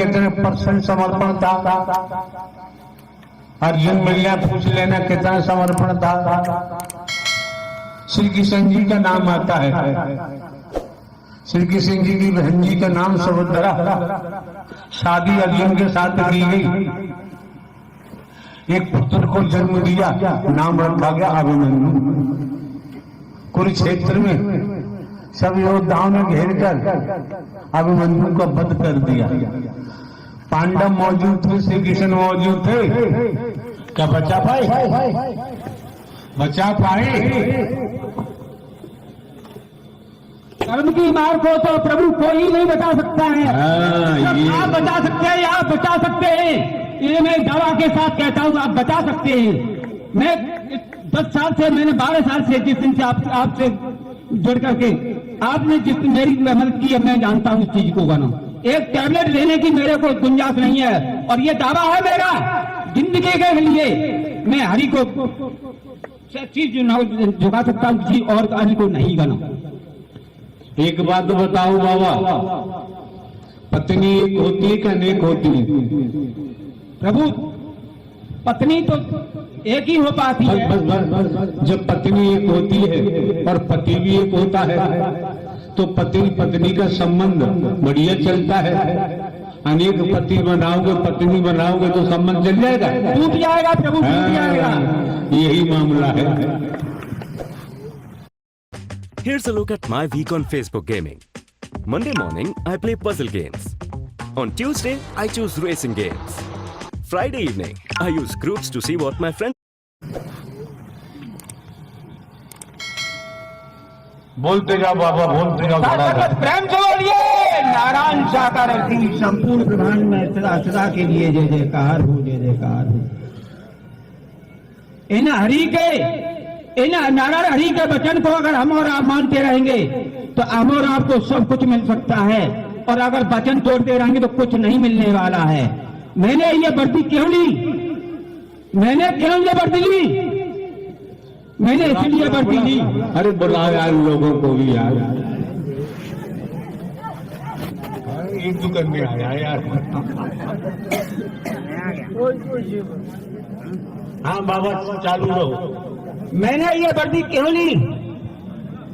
कितने % समर्पण था। अर्जुन मिलिया पूछ लेना कितना समर्पण था। श्री कृष्ण जी का नाम आता है। श्री कृष्ण जी की बहन जी का नाम सुभद्रा, शादी अर्जुन के साथ की गई। एक पुत्र को जन्म दिया, नाम रखा गया अभिमन्यु। कुरुक्षेत्र में सब योद्धाओं ने घेर कर अभिमन्यु का वध कर दिया। पांडव मौजूद थे, श्री कृष्ण मौजूद थे, क्या बचा पाए? बचा पाए? कर्म की मार को तो प्रभु कोई नहीं बचा सकता है। आप बचा सकते हैं, आप बचा सकते हैं, ये मैं दावा के साथ कहता हूँ, आप बचा सकते हैं। मैं 10 साल से, मैंने 12 साल से जिस दिन से आपसे जुड़ करके आपने जिस मेरी मदद की है, मैं जानता हूँ इस चीज को बना। एक टैबलेट लेने की मेरे को गुंजाइश नहीं है, और ये दावा है मेरा जिंदगी के लिए, मैं हरि को चीज झुका सकता हूँ, किसी और हरि को नहीं बना। एक बात बताओ बाबा, पत्नी एक होती है कि अनेक होती है? प्रभु पत्नी तो एक ही हो पाती है। बस जब पत्नी एक होती है और पति भी एक होता है, तो पति पत्नी का संबंध बढ़िया चलता है। अनेक पति बनाओगे, पत्नी बनाओगे तो संबंध चल जाएगा, टूट जाएगा प्रभु, टूट जाएगा। यही मामला है। Here's a look at my week on Facebook gaming. Monday morning, I play puzzle games. On Tuesday, I choose racing games. Friday evening, I use groups to see what my friends... बोलते जाओ बाबा, बोलते जाओ। प्रेम से बोलिए, नारायण साकार की संपूर्ण ब्रह्मांड में सदा सदा के लिए जय जयकार हो, जय जयकार हो। इन हरि के, इन नारायण हरि के वचन को अगर हम और आप मानते रहेंगे तो हम और आपको सब कुछ मिल सकता है, और अगर वचन तोड़ते रहेंगे तो कुछ नहीं मिलने वाला है। मैंने ये वर्दी क्यों ली? मैंने क्यों ये वर्दी ली? मैंने इसलिए वर्दी ली। अरे बुलाओ यार लोगों को भी यार, युद्ध करने आया यार। हाँ बाबा चालू रहो। मैंने ये वर्दी क्यों ली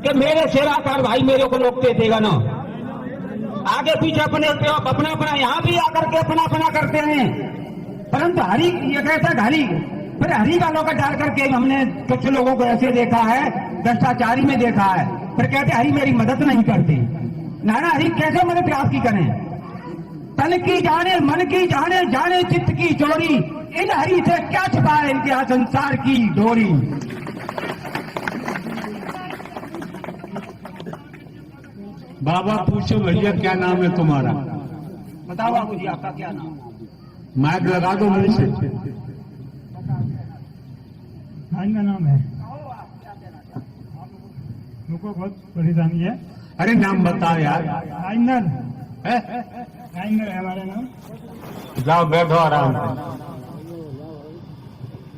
कि मेरे सेवाकार भाई मेरे को रोकते थे ना, आगे पीछे अपने अपना अपना यहाँ भी आकर के अपना अपना करते हैं, परंतु हरि ये कहता हरि, फिर हरि वालों का डाल करके हमने कुछ लोगों को ऐसे देखा है, भ्रष्टाचारी में देखा है, फिर कहते हरि मेरी मदद नहीं करती। नाना हरि कैसे मदद आपकी करें? तन की जाने, मन की जाने, जाने चित्त की चोरी, इन हरि से क्या छिपा है इनके संसार की डोरी। बाबा पूछो भैया क्या नाम है तुम्हारा? बताओ बाबू जी आपका क्या नाम? माइक लगा दो मुझे से। भाई का नाम है, मुझको बहुत परेशानी है। अरे नाम बता यार। राइनर है, राइनर है हमारा नाम। जाओ बैठो आराम से,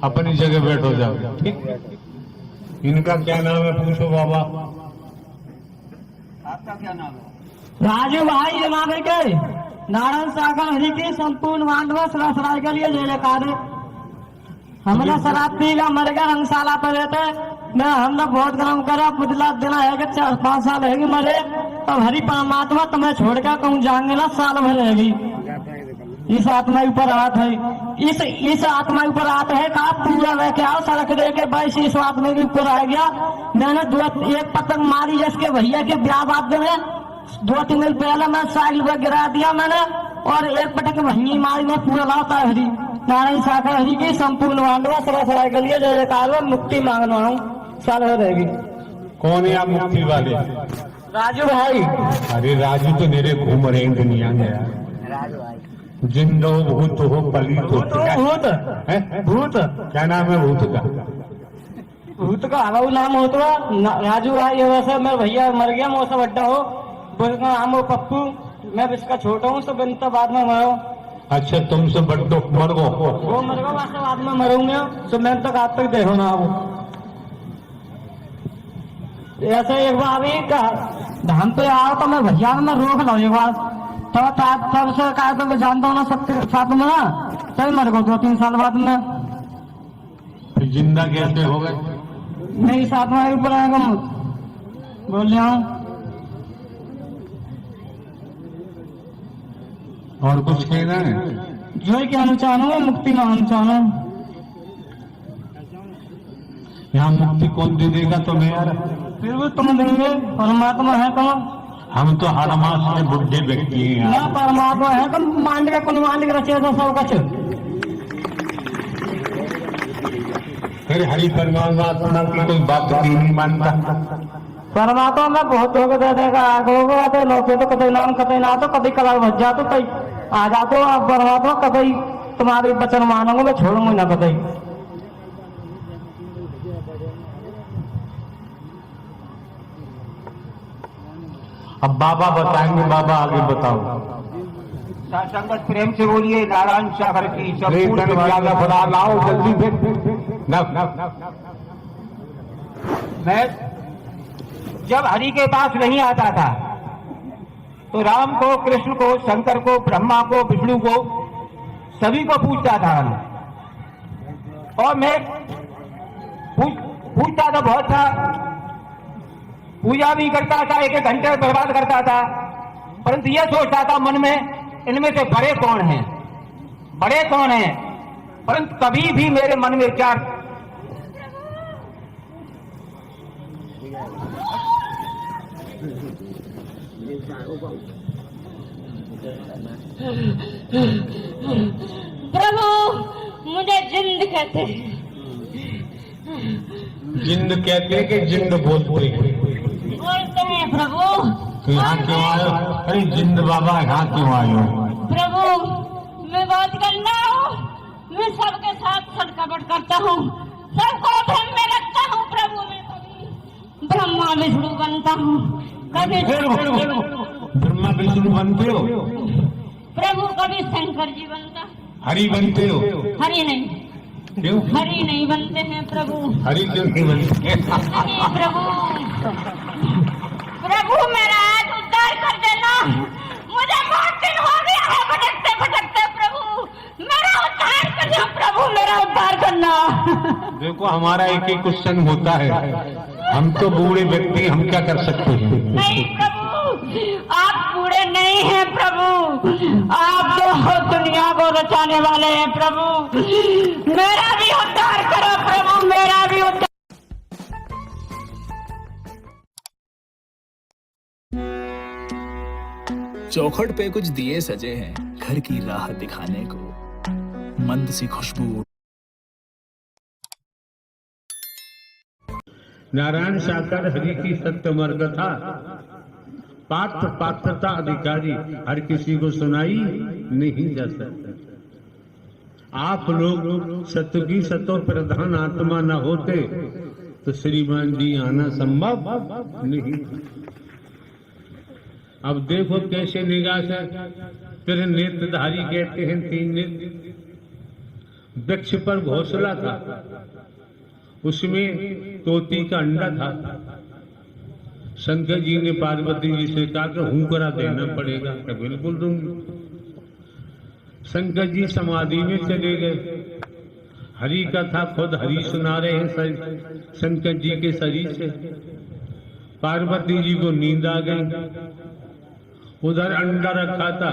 अपनी जगह बैठो जाओ, ठीक। इनका क्या नाम है पूछो बाबा। आपका क्या नाम है? राजू भाई ये नाम है के नारायण सागर हरि की संपूर्ण मांडवा सरासराय के लिए जय जयकार है। हमने शराब पी ला, मर गया, रंगशाला पर रहते मैं, हमने बहुत गरम करा, पुतला देना है कि 4-5 साल है मरे, तब हरि परमात्मा तुम्हें छोड़ कर कहूँ जाएंगे ना, साल भर रहेगी। इस आत्मा ऊपर हाथ है, इस आत्मा ऊपर हाथ है का पूरा रह के आओ, सड़क दे के बस इस आत्मा के ऊपर आ गया। मैंने एक पतंग मारी जिसके भैया के ब्याह बाद में 2-3 दिन पहले मैं साइकिल पर गिरा दिया मैंने, और एक पटक वही मारी में पूरा लाता है हरि नारायण सागर हरि की संपूर्ण मांडवा सरासराय के लिए जय जयकार। मुक्ति मांगना हूँ, साल भर रहेगी। कौन है आप मुक्ति वाले? राजू भाई। अरे राजू तो मेरे घूम रहे हैं दुनिया में यार। जिंदो भूत हो पलित हो, भूत क्या नाम है भूत का? भूत का हवा नाम हो तो राजू भाई। वैसे मैं भैया मर गया, मौसा बड्डा हो, बोलना नाम हो पप्पू, मैं इसका छोटा हूँ, सब बनता बाद में मरो। अच्छा तुमसे बड्डो मर गो, वो मर गो, वैसे बाद में मरूंगे, तो मैं तक आज तक देखो ना वो। ऐसे एक बार अभी धाम पे आओ तो मैं भैया मैं रोक लो एक बार, तो तब से कहा तो मैं जानता हूँ ना सबके साथ में ना, तभी मर गो 2-3 साल बाद में। फिर जिंदा कैसे हो गए? मेरी साथ में ऊपर आएगा मुझ बोल रहा हूँ। और कुछ कहना है? जो ही कहना चाहूँ मुक्ति मांगना चाहूँ। यहाँ मुक्ति कौन दे देगा तुम्हें यार? फिर भी तुम देंगे, परमात्मा है तुम। हम तो हर मास में बुढ़े व्यक्ति हैं ना यार। परमात्मा है तुम, मांड के कुल मांड के रचे तो सब कुछ। फिर हरि परमात्मा की कोई बात क्यों नहीं मानता? परमात्मा में बहुत धोखे दे देगा, आगे लोग तो कभी नाम कभी ना तो कभी कला बच जा तो कहीं आ जाते हो आप। परमात्मा कभी तुम्हारी वचन मानोगे मैं छोड़ूंगा ना कभी। अब बाबा बताएंगे, बाबा आगे बताओ। संगत प्रेम से बोलिए नारायण सागर की ज्यादा बड़ा लाओ जल्दी फिर। मैं जब हरि के पास नहीं आता था तो राम को, कृष्ण को, शंकर को, ब्रह्मा को, विष्णु को, सभी को पूछता था। और मैं पूछता था बहुत था, पूजा भी करता था, 1-1 घंटे बर्बाद करता था, परंतु यह सोचता था मन में इनमें से बड़े कौन हैं, बड़े कौन हैं। परंतु कभी भी मेरे मन में विचार प्रभु मुझे जिंद कहते हैं। जिंद कहते हैं कि जिंद बोलते हैं? बोलते हैं प्रभु। तो यहाँ क्यों आए? अरे जिंद बाबा यहाँ क्यों आए हो? प्रभु मैं बहुत गंदा हूँ, मैं सबके साथ सड़कपट करता हूँ, सबको धन में रखता हूँ प्रभु। मैं कभी ब्रह्मा विष्णु बनता हूँ, कभी ब्रह्मा विष्णु बनते हो? प्रभु कभी शंकर जी बनता। हरि बनते हो? हरि नहीं, क्यों? हरि नहीं बनते हैं प्रभु। हरि क्यों नहीं बनते? नहीं प्रभु, प्रभु मेरा आज उद्धार कर देना, मुझे बहुत दिन हो गया है भटकते भटकते। प्रभु मेरा उद्धार करना, प्रभु मेरा उद्धार करना। देखो हमारा एक ही क्वेश्चन होता है, हम तो बूढ़े व्यक्ति, हम क्या कर सकते हैं? नहीं प्रभु, आप बूढ़े नहीं हैं प्रभु, आप जो हो दुनिया को रचाने वाले हैं प्रभु। मेरा भी उद्धार करो प्रभु, मेरा भी उद्धार। चौखट पे कुछ दिए सजे हैं घर की राह दिखाने को, मंद सी खुशबू। नारायण साकार हरि की सत्यमर कथा पात्र पात्रता अधिकारी हर किसी को सुनाई नहीं जा सकता। आप लोग सत्य की सतो प्रधान आत्मा न होते तो श्रीमान जी आना संभव नहीं। अब देखो कैसे निगाह से फिर नेत्रधारी कहते हैं 3 नेत्र। वृक्ष पर घोंसला था, उसमें तोती का अंडा था। शंकर जी ने पार्वती जी से कहा कि हुंकरा देना पड़ेगा, कि बिल्कुल दूंगी। शंकर जी समाधि में चले गए। हरि कथा खुद हरि सुना रहे हैं शंकर जी के शरीर से। पार्वती जी को नींद आ गई। उधर अंडा रखा था,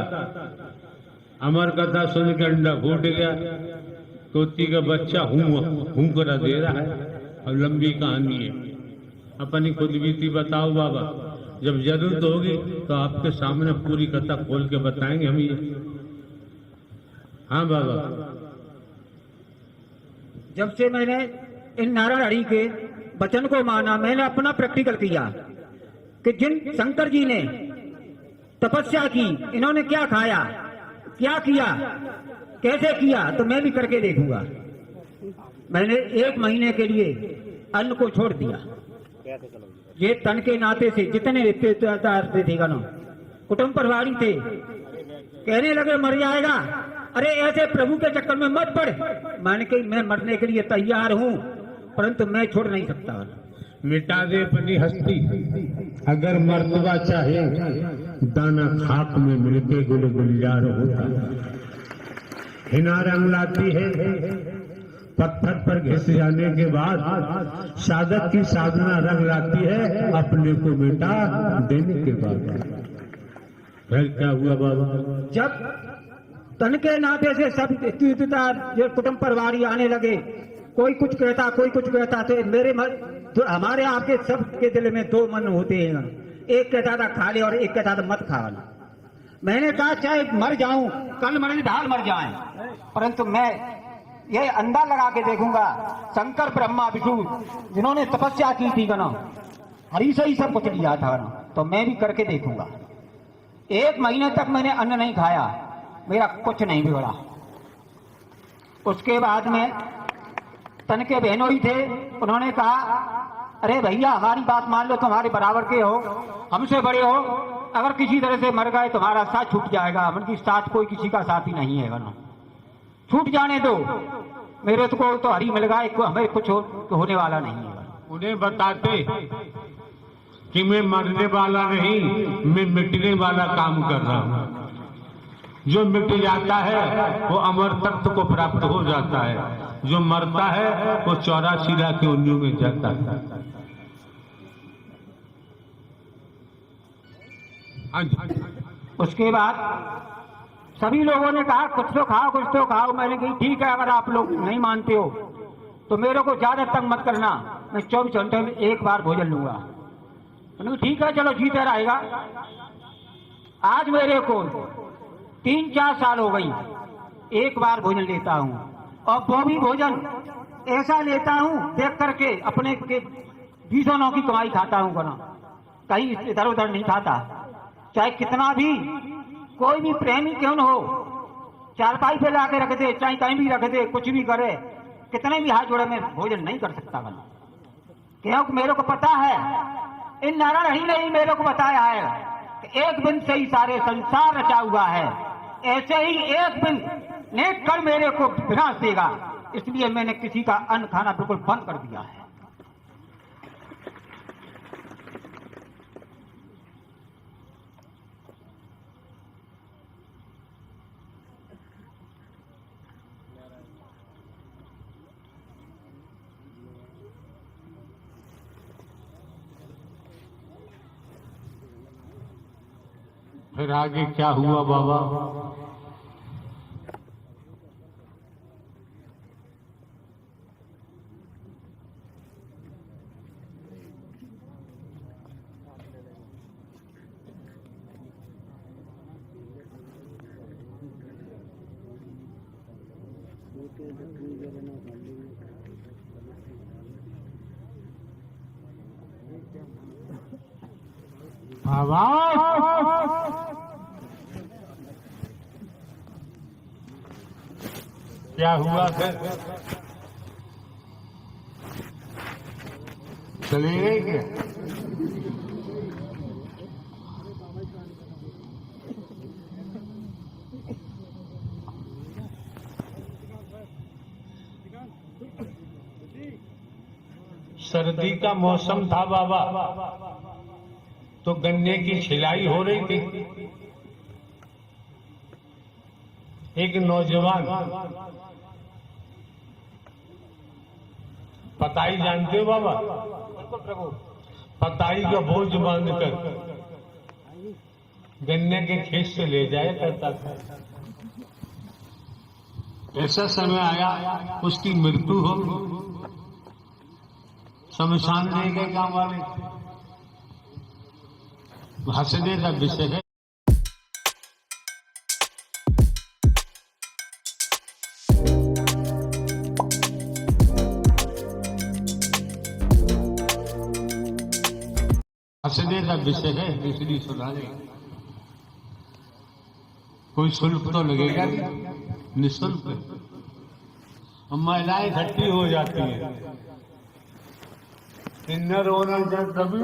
अमर कथा सुन के अंडा फूट गया। तोती का बच्चा हुंकरा दे रहा है। और लंबी कहानी है, अपनी खुद बीती बताओ बाबा। जब जरूरत होगी तो आपके सामने पूरी कथा खोल के बताएंगे हम ये। हाँ बाबा। जब से मैंने इन नारायण हरि के वचन को माना, मैंने अपना प्रैक्टिकल किया कि जिन शंकर जी ने तपस्या की, इन्होंने क्या खाया, क्या किया, कैसे किया, तो मैं भी करके देखूंगा। मैंने 1 महीने के लिए अन्न को छोड़ दिया। ये तन के नाते से जितने रिश्तेदार थे ना, कुटुंब परिवारी थे, कहने लगे मर जाएगा, अरे ऐसे प्रभु के चक्कर में मत पड़। मैंने कही मैं मरने के लिए तैयार हूं, परंतु मैं छोड़ नहीं सकता। मिटा दे अपनी हस्ती, अगर मर्तबा चाहे दाना खाक में मिलके गुल गुलजार होता है। हिना रंग लाती है, पत्थर पर घिस जाने के बाद साधक की साधना रंग लाती है, अपने को मिटा देने के बाद। फिर क्या हुआ बाबा? जब तन के नाते से सब तीर्थदार जो कुटुंब परिवार आने लगे, कोई कुछ कहता कोई कुछ कहता, तो तो हमारे आपके सब के दिल में दो मन होते हैं। एक कहता था खा ले और एक कहता था मत खा। मैंने कहा चाहे मर जाऊं, कल मरे ढाल मर जाएं, परंतु मैं ये अंदाज लगा के देखूंगा, शंकर ब्रह्मा विष्णु जिन्होंने तपस्या की थी ना, हरी से ही सब कुछ लिया था ना, तो मैं भी करके देखूंगा। 1 महीने तक मैंने अन्न नहीं खाया, मेरा कुछ नहीं बिगड़ा। उसके बाद में तन के बहनोई थे, उन्होंने कहा अरे भैया हमारी बात मान लो, तुम्हारे बराबर के हो, हमसे बड़े हो, अगर किसी तरह से मर गए तुम्हारा साथ छूट जाएगा। उनकी साथ कोई किसी का साथी नहीं है, ना छूट जाने दो, मेरे को तो हरी मिल गया, हमें कुछ होने वाला नहीं है। उन्हें बताते कि मैं मरने वाला नहीं, मैं मिटने वाला काम कर रहा हूँ। जो मिट जाता है वो अमर तख्त को प्राप्त हो जाता है, जो मरता है वो 84 लाख योनियों में जाता है। उसके बाद सभी लोगों ने कहा कुछ तो खाओ कुछ तो खाओ। मैंने कही ठीक है, अगर आप लोग नहीं मानते हो तो मेरे को ज्यादा तंग मत करना, मैं 24 घंटे में 1 बार भोजन लूंगा। मैंने कहा ठीक है चलो जीते रहेगा। आज मेरे को 3-4 साल हो गई, 1 बार भोजन लेता हूँ, और वो भी भोजन ऐसा लेता हूँ देख करके अपने के 20 की कमाई खाता हूँ, कहीं इधर उधर नहीं खाता। चाहे कितना भी कोई भी प्रेमी क्यों न हो, चारपाई पे ला के रख दे, चाहे कहीं भी रख दे, कुछ भी करे, कितने भी हाथ जोड़े में भोजन नहीं कर सकता बना। क्योंकि मेरे को पता है, इन नारायण ही ने ही मेरे को बताया है कि एक बिन से ही सारे संसार रचा हुआ है, ऐसे ही एक बिन नेक कर मेरे को विनाश देगा। इसलिए मैंने किसी का अन्न खाना बिल्कुल बंद कर दिया है। फिर आगे क्या हुआ बाबा? क्या हुआ फिर? चले गए क्या? सर्दी का मौसम था बाबा, तो गन्ने की छिलाई हो रही थी। एक नौजवान, पताई जानते हो बाबा? बिल्कुल प्रभु। पताई का बोझ बांधकर गन्ने के खेत से ले जाया करता था। ऐसा समय आया उसकी मृत्यु हो, शमशान ले गए गांव वाले। हंसने का विषय है। हंसने का विषय है, इसलिए सुना दे। कोई शुल्क तो लगेगा नहीं, निःशुल्क। महिलाएं इकट्ठी हो जाती है, किन्नर होना कभी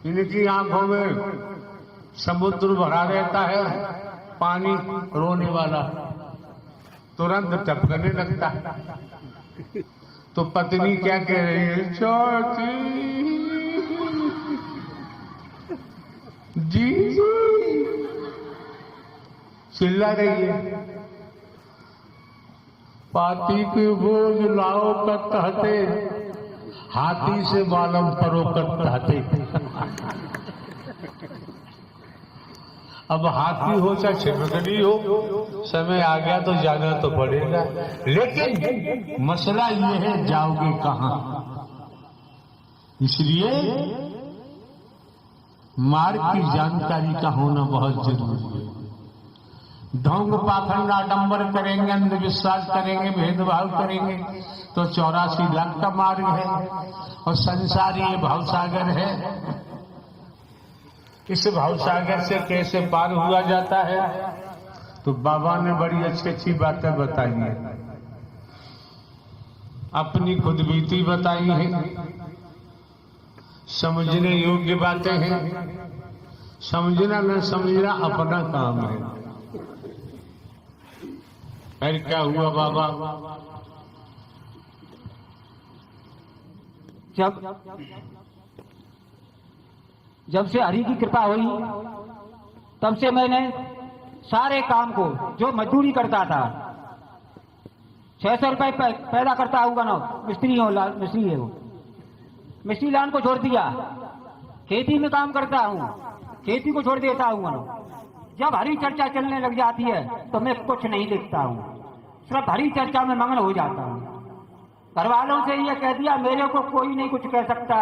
इनकी आंखों में समुद्र भरा रहता है, पानी रोने वाला तुरंत टपकने लगता है। तो पत्नी क्या कह रही है? छोटी जी चिल्ला रही है। पाती के बोझ लाओ कर कहते, हाथी से मालूम परो कर कहते। अब हाथी हो चाहे छिपकली हो, समय आ गया तो जाना तो पड़ेगा। लेकिन मसला ये है जाओगे कहां, इसलिए मार्ग की जानकारी का होना बहुत जरूरी है। ढोंग पाखंड आडंबर करेंगे, अंधविश्वास करेंगे, भेदभाव करेंगे तो 84 लाख का मार्ग है। और संसार ये भवसागर है, इस भवसागर से कैसे पार हुआ जाता है, तो बाबा ने बड़ी अच्छी अच्छी बातें बताई है, अपनी खुद बीती बताई है, समझने योग्य बातें हैं। समझना न समझना अपना काम है। फिर क्या हुआ बाबा? जब से हरि की कृपा हुई तब से मैंने सारे काम को, जो मजदूरी करता था 600 रुपए पैदा करता होगा ना, मिस्त्री है वो, मिस्त्री लान को छोड़ दिया, खेती में काम करता हूँ, खेती को छोड़ देता हूँ ना। जब हरी चर्चा चलने लग जाती है तो मैं कुछ नहीं देखता हूँ, सिर्फ हरी चर्चा में मगन हो जाता हूँ। घर वालों से ये कह दिया मेरे को कोई नहीं कुछ कह सकता,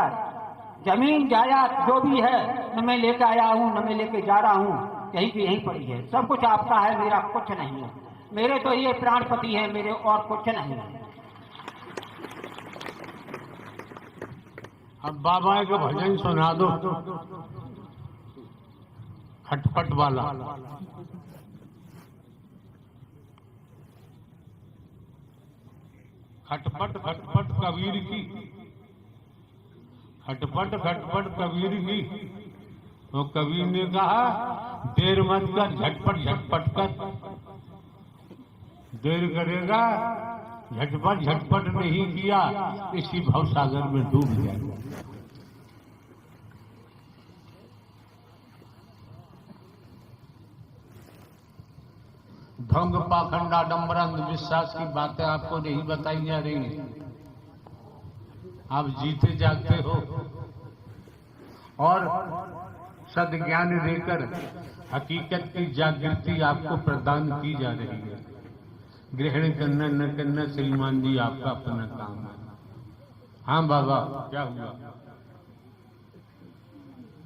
जमीन जायदाद जो भी है न मैं लेके आया हूँ न मैं लेके जा रहा हूँ, यहीं की यहीं पड़ी है, सब कुछ आपका है, मेरा कुछ नहीं है, मेरे तो ये प्राणपति है, मेरे और कुछ नहीं है। अब बाबा का भजन सुना दो, खटपट वाला। खटपट खटपट कबीर की, खटपट खटपट कबीर की। तो कबीर ने कहा देर मत कर, झटपट झटपट कर, देर करेगा झटपट झटपट नहीं किया इसी भवसागर में डूब जाएगा। ढंग पाखंड आडंबर अंधविश्वास की बातें आपको नहीं बताई जा रही हैं। आप जीते जागते हो और सद्ज्ञान देकर हकीकत की जागृति आपको प्रदान की जा रही है। ग्रहण करना न करना श्रीमान जी आपका अपना काम है। हाँ बाबा क्या हुआ?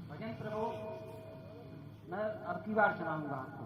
भजन प्रभु मैं अब की बार सुनाऊंगा आपको।